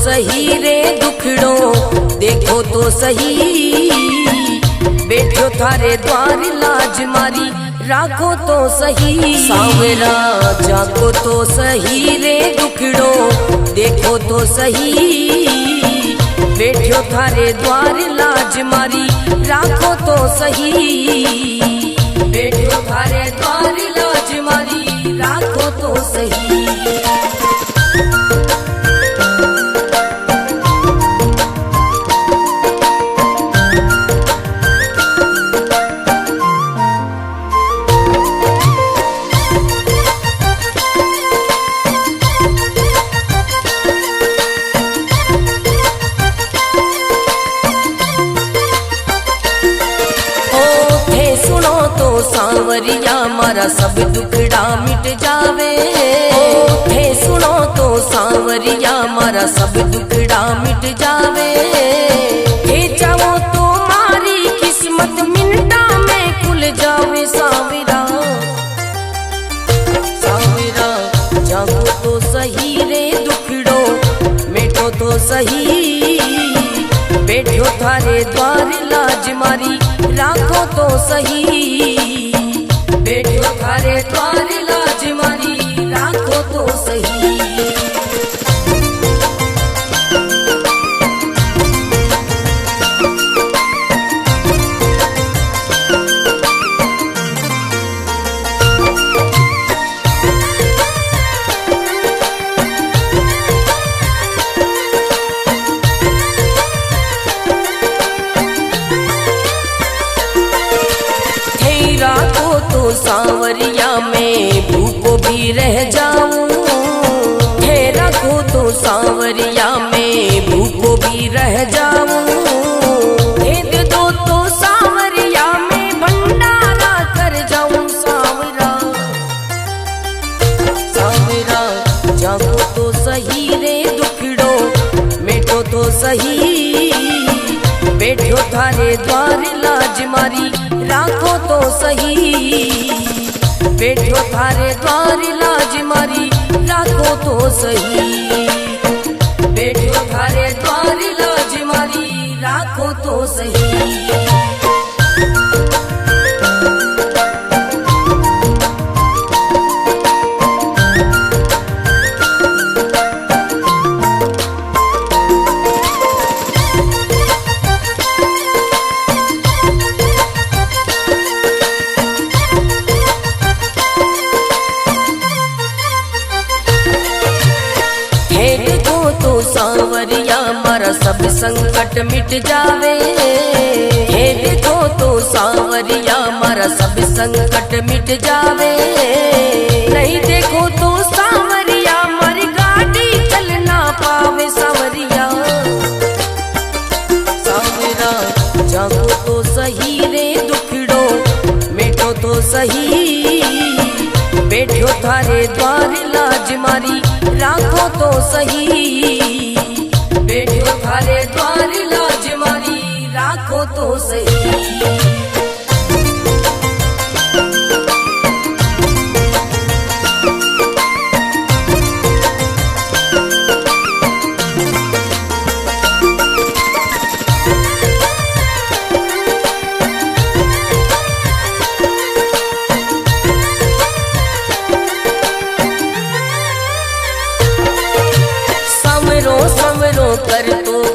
सही रे दुखड़ो, देखो तो सही। बैठो थारे द्वार लाज मारी, राखो तो सही। सांवरा जाको तो सही रे दुखड़ो, देखो तो सही। बैठो थारे द्वार लाज मारी, राखो तो सही। बैठो थारे द्वार लाज मारी, राखो तो सही। सांवरिया मारा सब दुखड़ा मिट जावे। थे सुनो तो सांवरिया मारा सब दुखड़ा मिट जावे। थे चाहो तो मारी किस्मत मिनटा में खुल जावे। सांवरा सांवरा जागो तो सही रे दुखड़ो, मिटो तो सही। बैठो थारे द्वार लाज मारी, राखो तो सही। बैठो थारे द्वार लाज मारी, राखो तो सही। सांवरिया में भूखो भी रह जाऊं। है रखो तो सांवरिया में भूखो भी रह जाऊं। भेद दो तो सांवरिया में भंडारा कर जाऊं। सांवरा सांवरा जागो तो सही रे दुखड़ो, मिटो तो सही। बैठो थारे द्वार लाज मारी, राखो तो सही। बैठो थारे द्वार लाज मारी, राखो तो सही। बैठो थारे द्वार लाज मारी, राखो तो सही। सांवरिया मारा सब संकट मिट जावे। हे देखो तो सांवरिया मारा सब संकट मिट जावे। नहीं देखो तो सांवरिया मारी गाड़ी चल ना पावे। सांवरिया सांवरा जागो तो सही रे दुखड़ो, मिटो तो सही। बैठो थारे द्वार लाज मारी, राखो तो सही। बैठो थारे द्वार लाज मारी, राखो तो सही।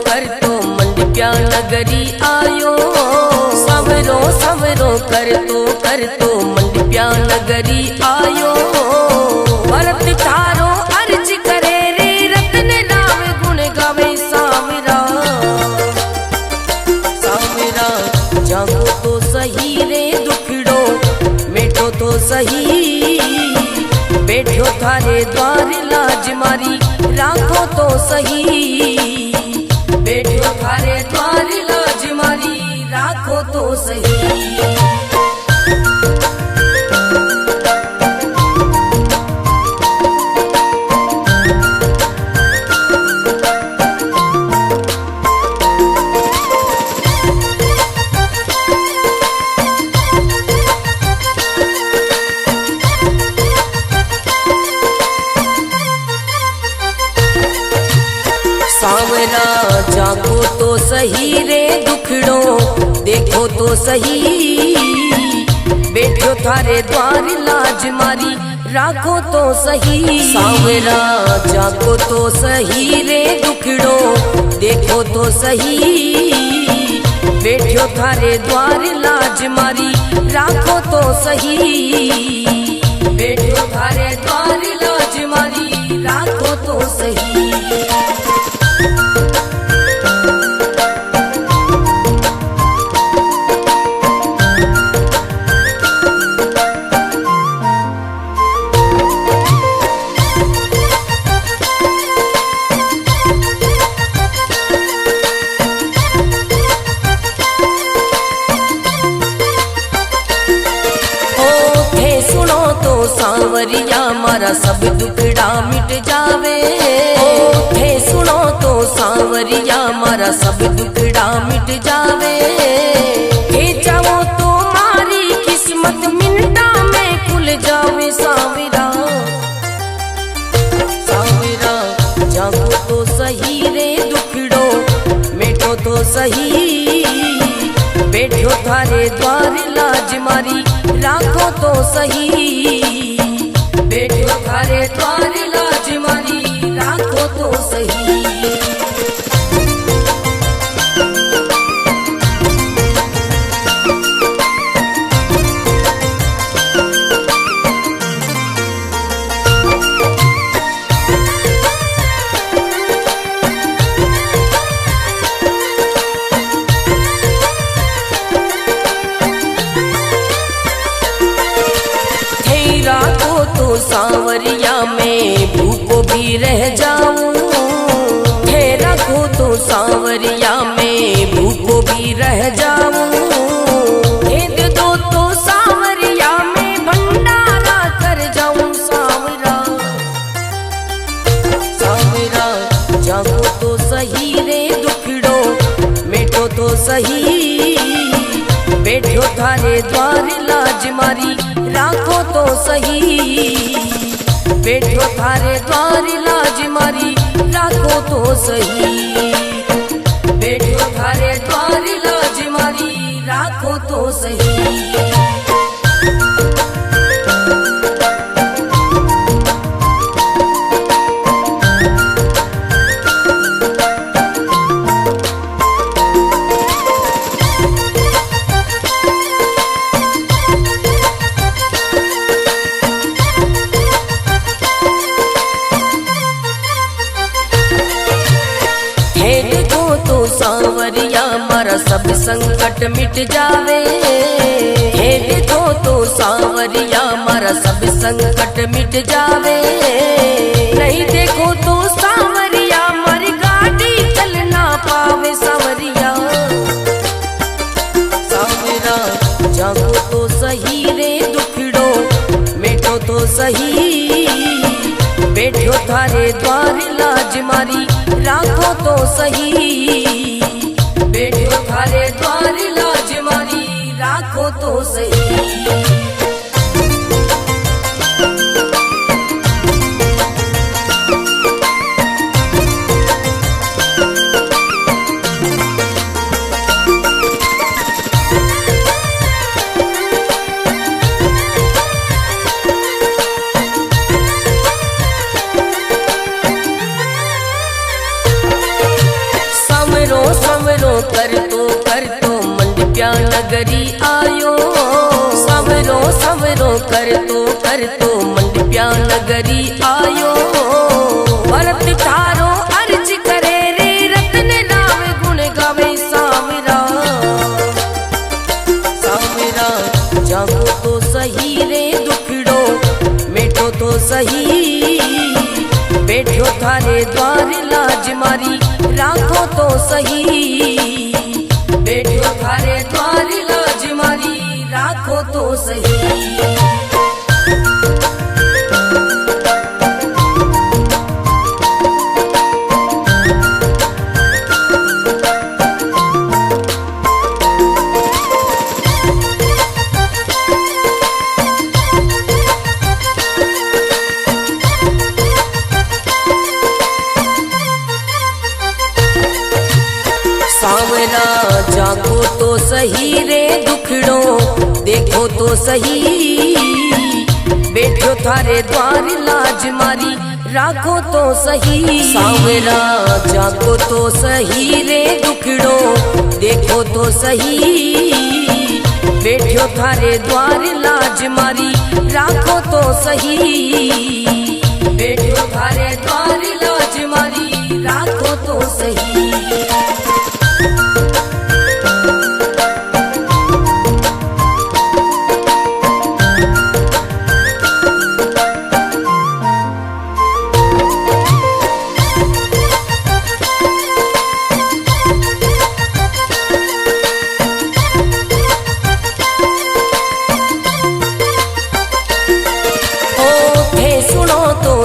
कर तो मंडप्या नगरी आयो। सवरो सवरो कर तो मंडप्या नगरी आयो। भरत थारो अर्ज करे रे, रतन राम गुण गावे। सांवरा सांवरा जागो तो सही रे दुखड़ो, मिटो तो सही। बैठो थारे द्वार लाज मारी, राखो तो सही। बैठो थारे द्वार लाज मारी, राखो तो सही। सही रे दुखड़ो, देखो तो सही बैठो थारे द्वार लाज मारी, राखो तो सही सांवरा जाको तो सही रे दुखड़ो, देखो तो सही बैठो थारे द्वार लाज मारी, राखो तो सही बैठो थारे द्वार लाज मारी, राखो तो सही। सांवरिया मारा सब दुखड़ा मिट जावे, थे सुनो तो सांवरिया मारा सब दुखड़ा मिट जावे, थे चाहो तो मारी किस्मत मिनटा में खुल जावे सांवरा, सांवरा जागो तो सही रे दुखड़ो, मिटो तो सही बैठो थारे द्वार लाज मारी, राखो तो सही बैठो थारे द्वार लाज मारी, राखो तो सही। सांवरिया में भूखो भी रह जाऊं, थे रखो तो सांवरिया में भूखो भी रह जाऊं, भेद दो तो सांवरिया में भंडारा कर जाऊं सांवरा, सांवरा जागो तो सही रे दुखड़ो, मिटो तो सही बैठो थारे द्वार लाज मारी, राखो तो सही बैठो थारे द्वार लाज मारी, राखो तो सही बैठो थारे द्वार लाज मारी, राखो तो सही। सांवरिया मारा सब संकट मिट जावे, हे देखो तो सांवरिया मारा सब संकट मिट जावे, नहीं देखो तो सांवरिया मारी गाड़ी चल ना पावे सांवरिया, सांवरा जागो तो सही रे दुखड़ो, मिटो तो सही बैठो थारे द्वार लाज मारी, राखो तो सही बैठो थारे द्वार लाज मारी, राखो तो सही। कर तो मंडप्या नगरी आयो, सवरो सवरो कर तो मंडप्या नगरी आयो, भरत थारो अर्ज करे रे रतन नाम गुण गावे सांवरा, सांवरा जागो तो सही रे दुखड़ो, मिटो तो सही बैठो थारे द्वार लाज मारी, राखो तो सही बैठो थारे द्वार लाज मारी, राखो तो सही। तो सही, बैठो थारे द्वार लाज मारी राखो तो सही। सांवरा जाको तो सही रे दुखड़ो देखो तो सही, बैठो थारे द्वार लाज मारी राखो तो सही, बैठो थारे द्वार लाज मारी राखो तो सही।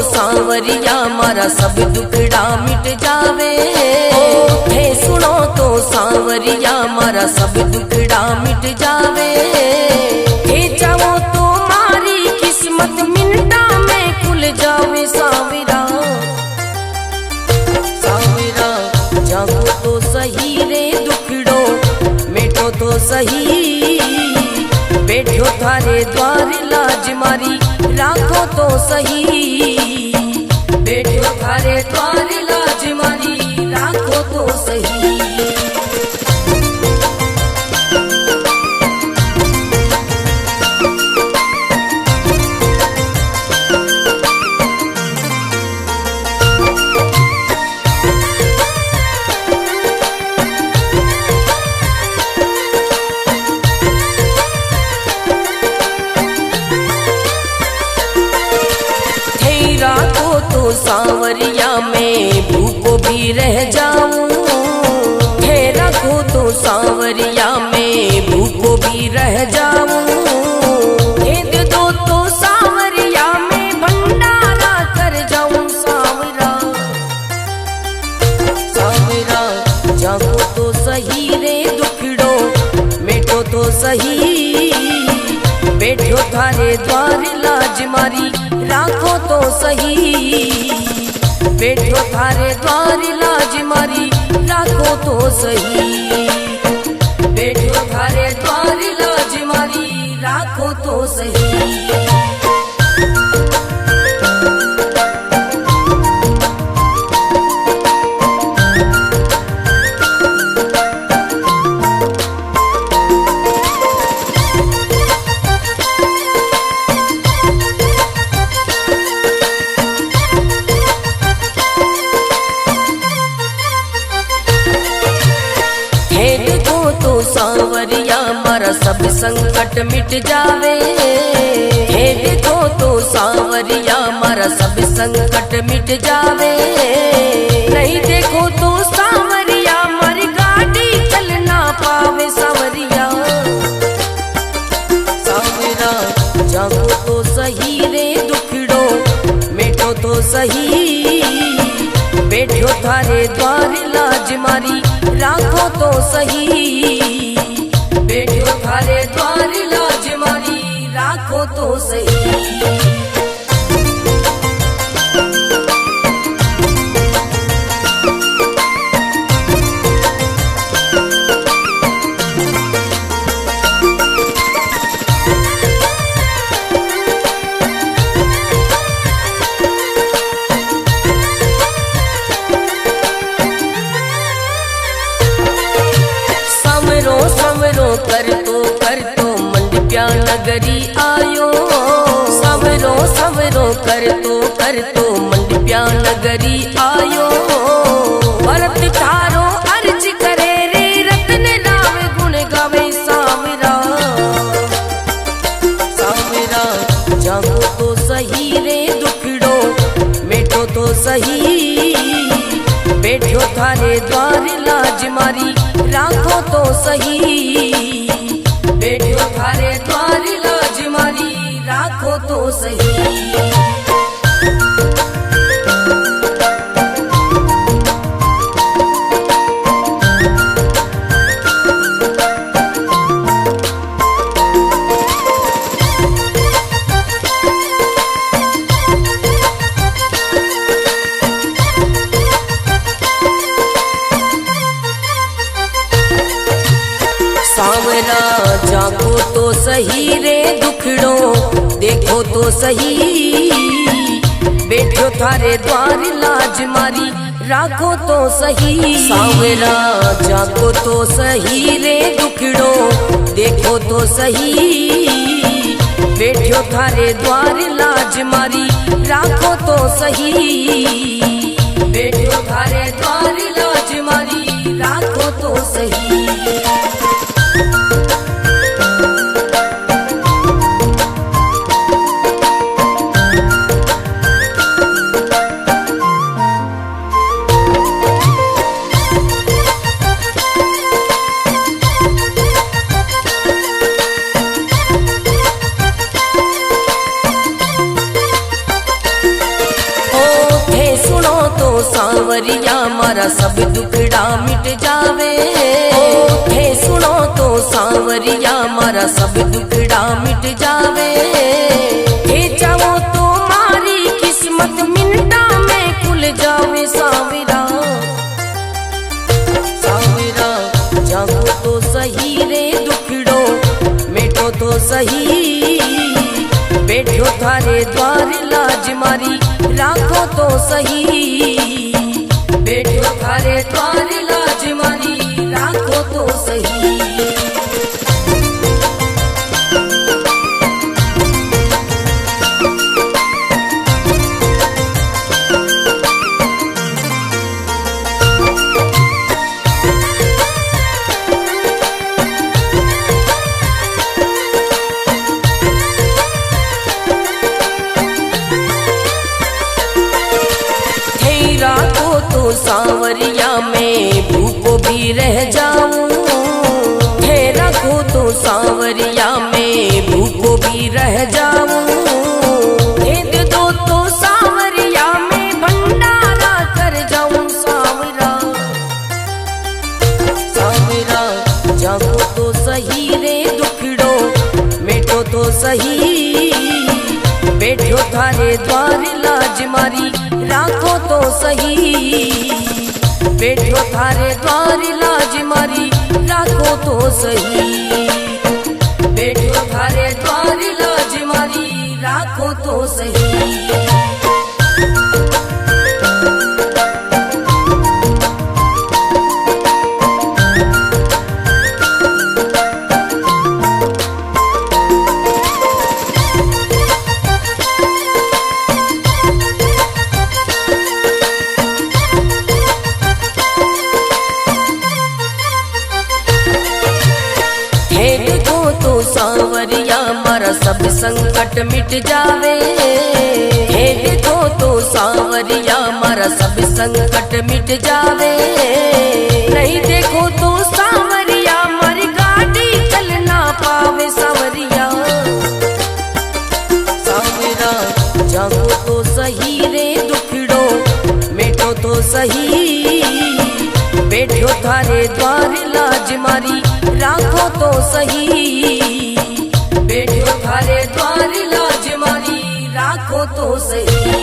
सांवरिया मारा सब दुखड़ा मिट जावे, हे सुनो तो सांवरिया मारा सब दुखड़ा मिट जावे, हे चाहो तो मारी किस्मत मिनटा में खुल जावे। सांवरा सांवरा जागो तो सही रे दुखड़ो मिटो तो सही, बैठो थारे द्वार लाज मारी राखो तो सही, बैठो थारे द्वार लाज मारी राखो तो सही। सांवरिया में भूखो भी रह जाऊं, हे रखो तो सांवरिया में भूखो भी रह जाऊं, हे दे दो तो सांवरिया में भंडारा कर जाऊं। सांवरा सांवरा जागो तो सही रे दुखड़ो मिटो तो सही, बैठो थारे द्वार लाज मारी राखो तो सही, बैठो थारे द्वार लाज मारी राखो तो सही, बैठो थारे द्वार लाज मारी राखो तो सही। सांवरिया मारा सब संकट मिट जावे, हे देखो तो सांवरिया मारा सब संकट मिट जावे, नहीं देखो तो सांवरिया मारी गाड़ी चल ना पावे। सांवरिया सांवरा जागो तो सही रे दुखड़ो मिटो तो सही, बैठो थारे द्वार लाज मारी राखो तो सही, बैठो थारे द्वार लाज मारी राखो तो सही। कर तो मंडप्या नगरी आयो, सवरो सवरो कर तो मंडप्या नगरी आयो, भरत थारो अर्ज करे रे रतन नाम गुण गावे। सांवरा सांवरा जागो तो सही रे दुखड़ो मिटो तो सही, बैठो थारे द्वार लाज मारी राखो तो सही, बैठो थारे द्वार लाज मारी राखो तो सही। सांवरा जागो तो सही सही रे दुखड़ो, देखो तो सही बैठो थारे द्वार लाज मारी, राखो तो सही सांवरा जाको तो सही रे दुखड़ो, देखो तो सही बैठो थारे द्वार लाज मारी, राखो तो सही बैठो थारे द्वार लाज मारी, राखो तो सही। सांवरिया मारा सब दुखड़ा मिट जावे, हे सुनो तो सांवरिया मारा सब दुखड़ा मिट जावे, हे चाहो तो मारी किस्मत मिनटा में खुल जावे सांवरा, सांवरा जागो तो सही रे दुखड़ो, मिटो तो सही बैठो थारे द्वार लाज मारी, राखो तो सही बैठो थारे द्वार लाज मारी, राखो तो सही। सांवरिया में भूखो भी रह जाऊं, हे रखो तो सांवरिया में भूखो भी रह जाऊं, हे दे दो तो सांवरिया में भंडारा कर जाऊं सांवरा, सांवरा जागो तो सही रे दुखड़ो, मिटो तो सही बैठो थारे द्वार लाज मारी, राखो तो सही बैठो थारे द्वार लाज मारी, राखो तो सही बैठो थारे द्वार लाज मारी, राखो तो सही। सांवरिया मारा सब संकट मिट जावे, हे देखो तो सांवरिया मारा सब संकट मिट जावे, नहीं देखो तो सांवरिया मारी गाड़ी चल ना पावे सांवरिया, सांवरा जागो तो सही रे दुखड़ो, मिटो तो सही बैठो थारे द्वार लाज मारी, राखो तो सही बैठो थारे द्वार लाज मारी, राखो तो सही।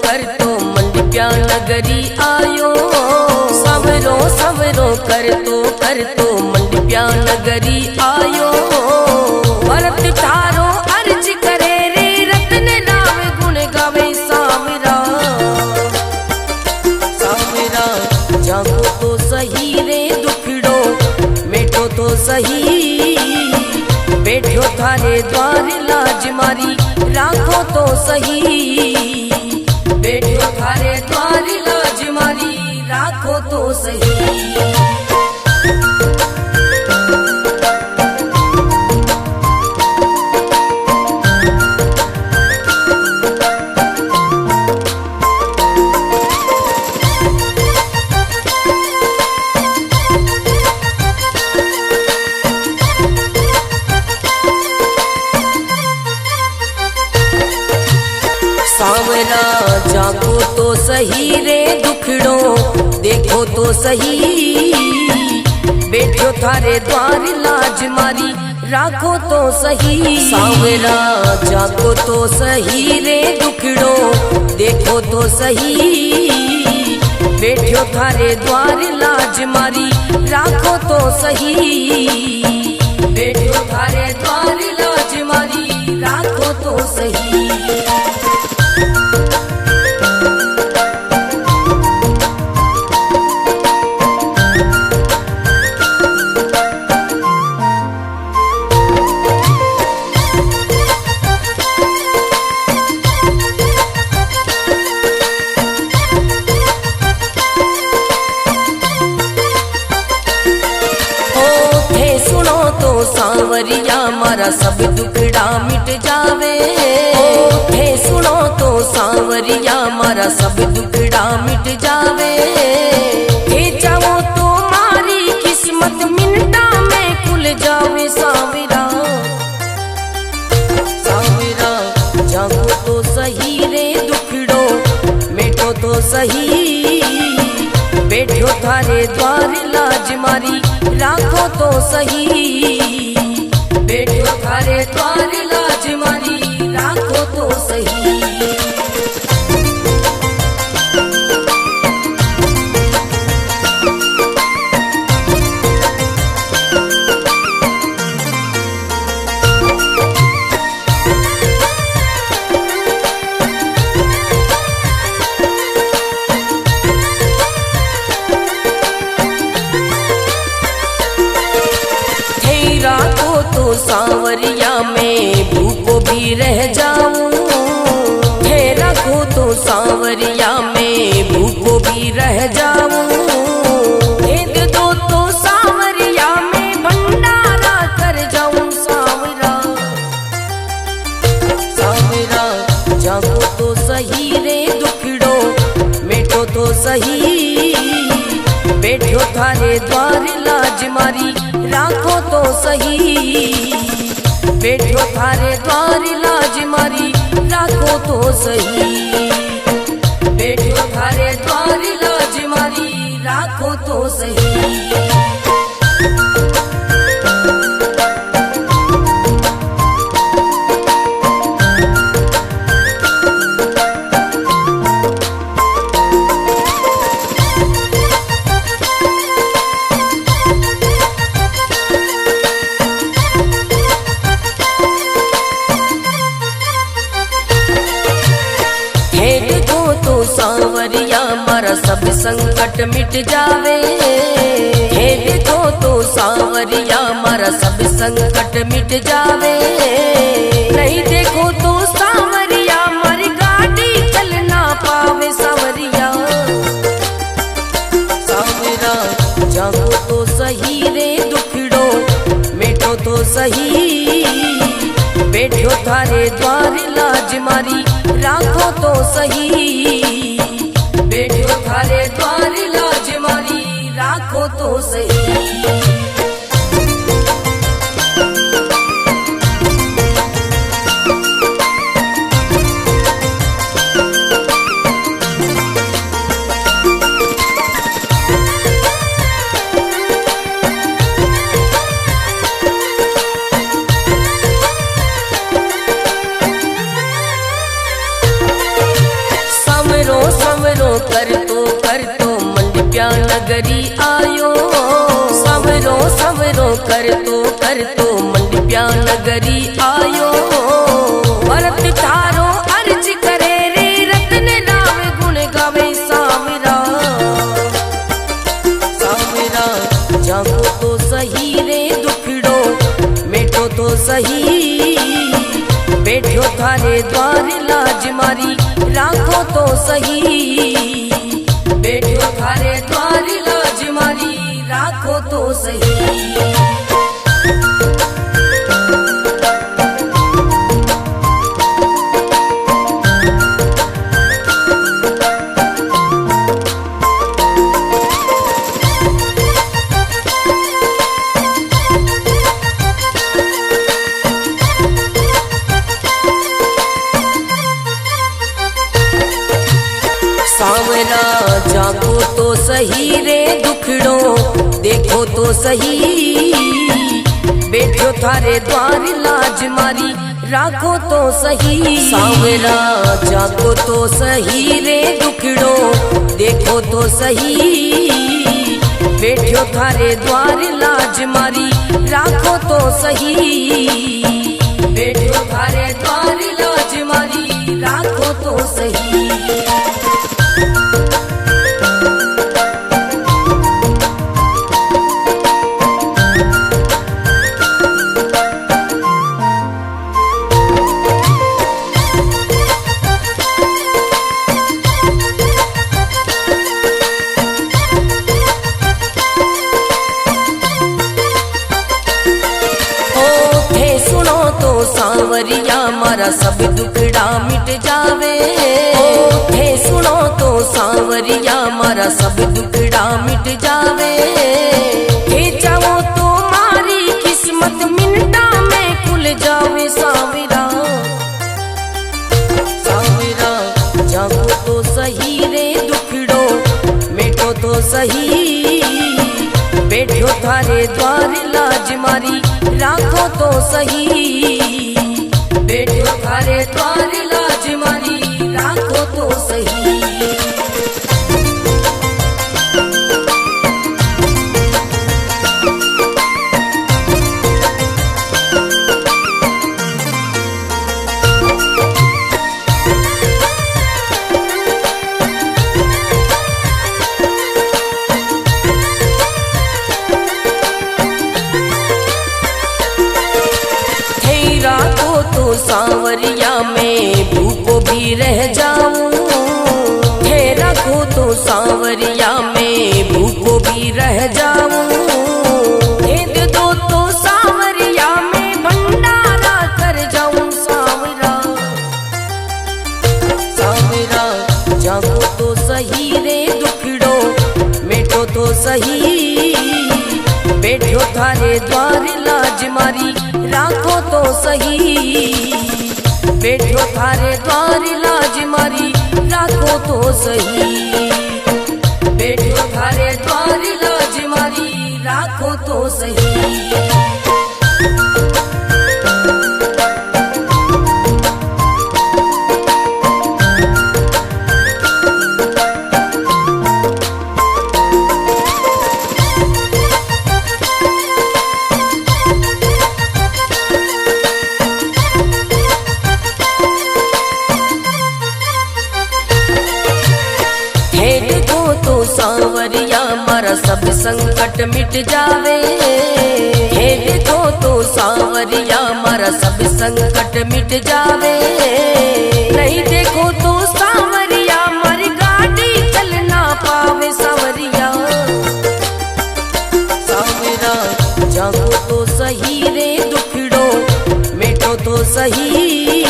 कर तो मंडप्या नगरी आयो, सवरो सवरो कर तो मंडप्या नगरी आयो, भरत थारो अर्ज करे रे रतन नाम गुण गावे सांवरा, सांवरा जागो तो सही रे दुखड़ो, मिटो तो सही बैठो थारे द्वार लाज मारी, राखो तो सही बैठो थारे द्वार लाज मारी, राखो तो सही। सांवरा जागो तो सही रे दुखड़ो देखो तो सही, बैठो थारे द्वार लाज मारी राखो तो सही। सांवरा जागो तो सही रे दुखड़ो देखो तो सही, बैठो थारे द्वार लाज मारी राखो तो सही, बैठो थारे द्वार लाज मारी राखो तो सही। सांवरिया मारा सब दुखड़ा मिट जावे, थे सुनो तो सांवरिया मारा सब दुखड़ा मिट जावे, थे चाहो तो मारी किस्मत मिनटा में खुल जावे। सांवरा सांवरा जागो तो सही रे दुखड़ो मिटो तो सही, बैठो थारे द्वार लाज मारी राखो तो सही, बैठो थारे द्वार लाज मारी राखो तो सही। सांवरिया में भूखो भी रह जाऊं, थे रखो तो सांवरिया में भूखो भी रह जाऊं, भेद दो तो सांवरिया में भंडारा कर जाऊं। सांवरा सांवरा जागो तो सही रे दुखड़ो मिटो तो सही, बैठो थारे द्वार लाज मारी राखो तो सही, बैठो थारे द्वार लाज मारी राखो तो सही, बैठो थारे द्वार लाज मारी राखो तो सही। सांवरिया मारा सब संकट मिट जावे, हे देखो तो सांवरिया मारा सब संकट मिट जावे, नहीं देखो तो सांवरिया मारी गाड़ी चल ना पावे। सांवरिया सांवरा जागो तो सही रे दुखड़ो मिटो तो सही, बैठो थारे द्वार लाज मारी राखो तो सही, बैठो थारे द्वार लाज मारी राखो तो सही। कर तो मंडप्या नगरी आयो, संवरो संवरो कर तो मंडप्या नगरी आयो, भरत थारो अर्ज करे रे रतन नाम गुण गावे। सांवरा सांवरा जागो तो सही रे दुखड़ो मिटो तो सही, बैठो थारे द्वार लाज मारी राखो तो सही, बैठो थारे द्वार लाज मारी राखो तो सही। सांवरा जागो तो सही रे दुखड़ो देखो तो सही, बैठो थारे द्वार लाज मारी राखो तो सही। सांवरा जागो तो सही रे दुखड़ो देखो तो सही, बैठो थारे द्वार लाज मारी राखो तो सही, बैठो थारे द्वार लाज मारी राखो तो सही। सांवरिया मारा सब दुखड़ा मिट जावे, थे सुनो तो सांवरिया मारा सब दुखड़ा मिट जावे, थे चाहो तो मारी किस्मत मिनटा में खुल जावे। सांवरा सांवरा जागो तो सही रे दुखड़ो मिटो तो सही, बैठो थारे द्वार लाज मारी राखो तो सही, बैठो थारे द्वार लाज मारी राखो तो सही। सांवरिया में भूखो भी रह जाऊं, थे रखो तो सांवरिया में भूखो भी रह जाऊं, दे दो तो सांवरिया में भंडारा कर जाऊं। सांवरा सांवरा जागो तो सही रे दुखड़ो मिटो तो सही, बैठो थारे द्वार लाज मारी राखो तो सही, बैठो थारे द्वार लाज मारी राखो तो सही, बैठो थारे द्वार लाज मारी राखो तो सही। सांवरिया मारा सब संकट मिट जावे, हे देखो तो सांवरिया मारा सब संकट मिट जावे, नहीं देखो तो सांवरिया मारी गाड़ी चल ना पावे। सांवरिया सांवरा जागो तो सही रे दुखड़ो मिटो तो सही,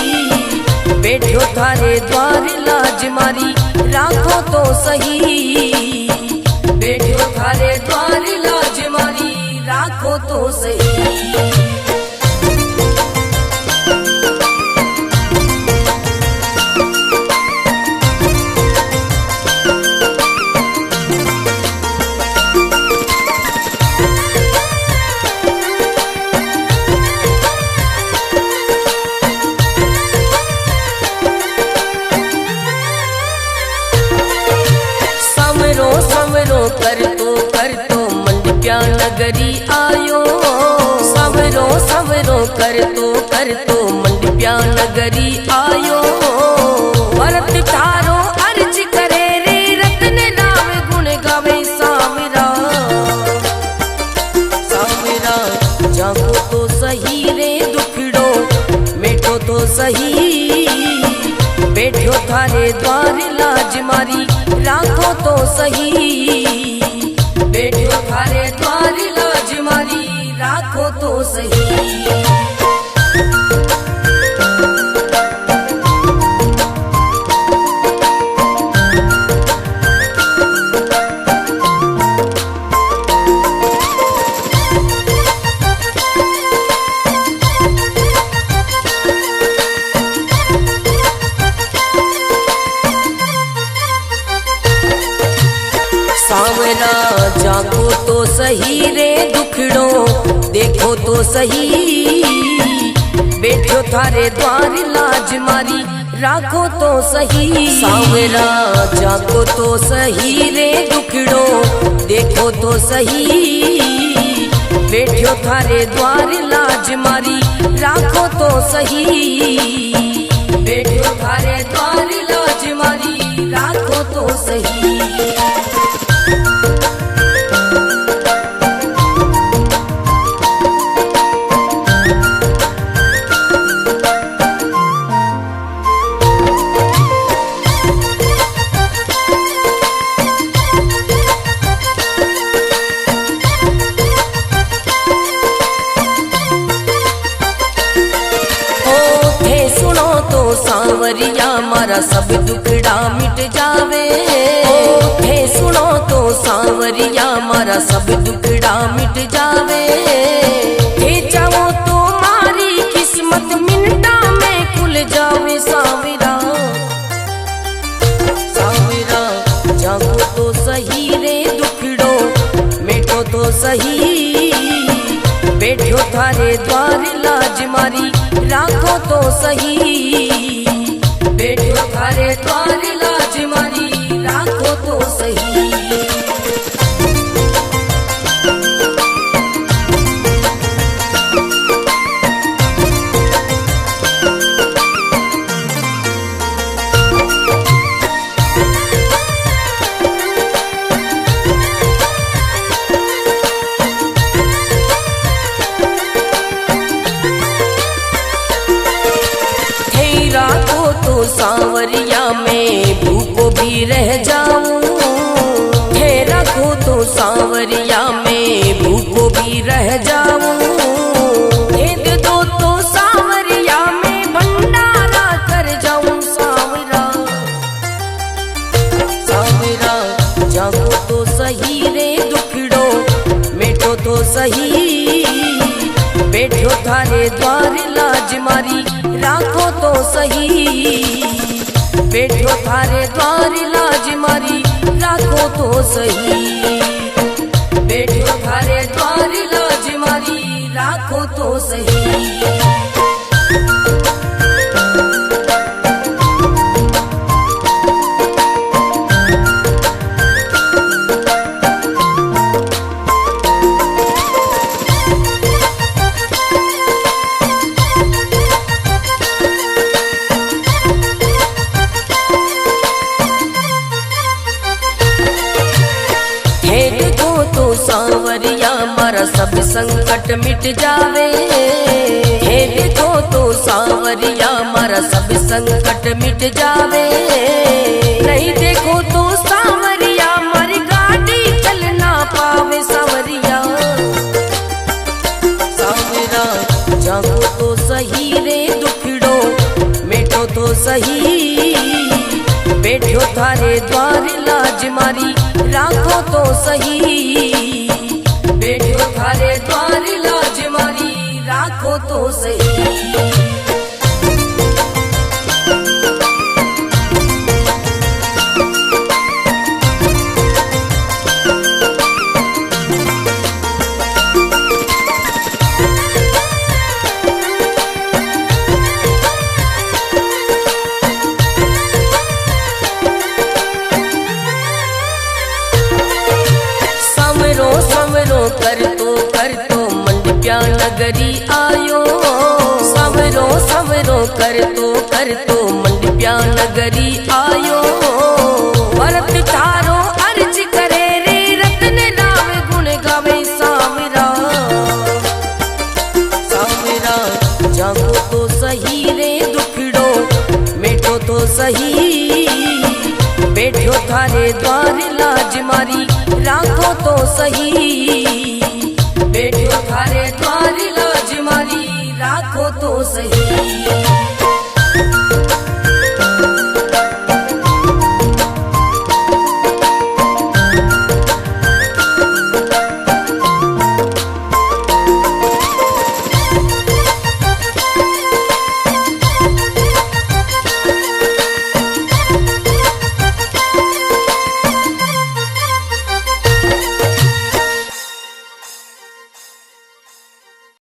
बैठो थारे द्वार लाज मारी राखो तो सही, बैठो थारे द्वार लाज मारी राखो तो सही। कर तो मंडप्या नगरी आयो, सवरो सवरो कर तो मंडप्या नगरी आयो, भरत तारो अर्ज करे रे रतन नाम गुण गावे। सांवरा सांवरा जागो तो सही रे दुखड़ो मिटो तो सही, बैठो थारे द्वार लाज मारी राखो तो सही, बैठो थारे द्वार लाज मारी राखो तो सही। सही रे दुखड़ो देखो तो सही, बैठो थारे द्वार लाज मारी राखो तो सही। सांवरा जागो तो सही रे दुखड़ो देखो तो सही, बैठो थारे द्वार लाज मारी राखो तो सही, बैठो थारे द्वार लाज मारी राखो तो सही। सांवरिया मारा सब दुखड़ा मिट जावे, थे सुनो तो सांवरिया मारा सब दुखड़ा मिट जावे, थे चाहो तो मारी किस्मत मिनटा में खुल जावे। सांवरा सांवरा जागो तो सही रे दुखड़ो मिटो तो सही, बैठो थारे द्वार लाज मारी राखो तो सही, बैठो थारे द्वार लाज मारी राखो तो सही। सांवरिया में भूखो भी रह जाऊं, थे रखो तो सांवरिया में भूखो भी रह जाऊं, भेद दो तो सांवरिया में भंडारा कर जाऊं। सांवरा सांवरा जागो तो सही रे दुखड़ो मिटो तो सही, बैठो थारे द्वार लाज मारी राखो तो सही, बैठो थारे द्वार लाज मारी राखो तो सही, बैठो थारे द्वार लाज मारी राखो तो सही। सांवरिया मारा सब संकट मिट जावे, हे देखो तो सांवरिया मारा सब संकट मिट जावे, नहीं देखो तो सांवरिया मारी गाड़ी चल ना पावे। सांवरिया सांवरा जागो तो सही रे दुखड़ो मिटो तो सही, बैठो थारे द्वार लाज मारी राखो तो सही, बैठो थारे द्वार लाज मारी राखो तो सही। कर तो मंडप्या नगरी आयो, सवरो सवरो कर तो मंडप्या नगरी आयो, भरत थारो अर्ज करे रे रतन राम गुण गावे। सांवरा सांवरा जागो तो सही रे दुखड़ो मिटो तो सही, बैठो थारे द्वार लाज मारी राखो तो सही, बैठो थारे द्वार लाज मारी राखो तो सही।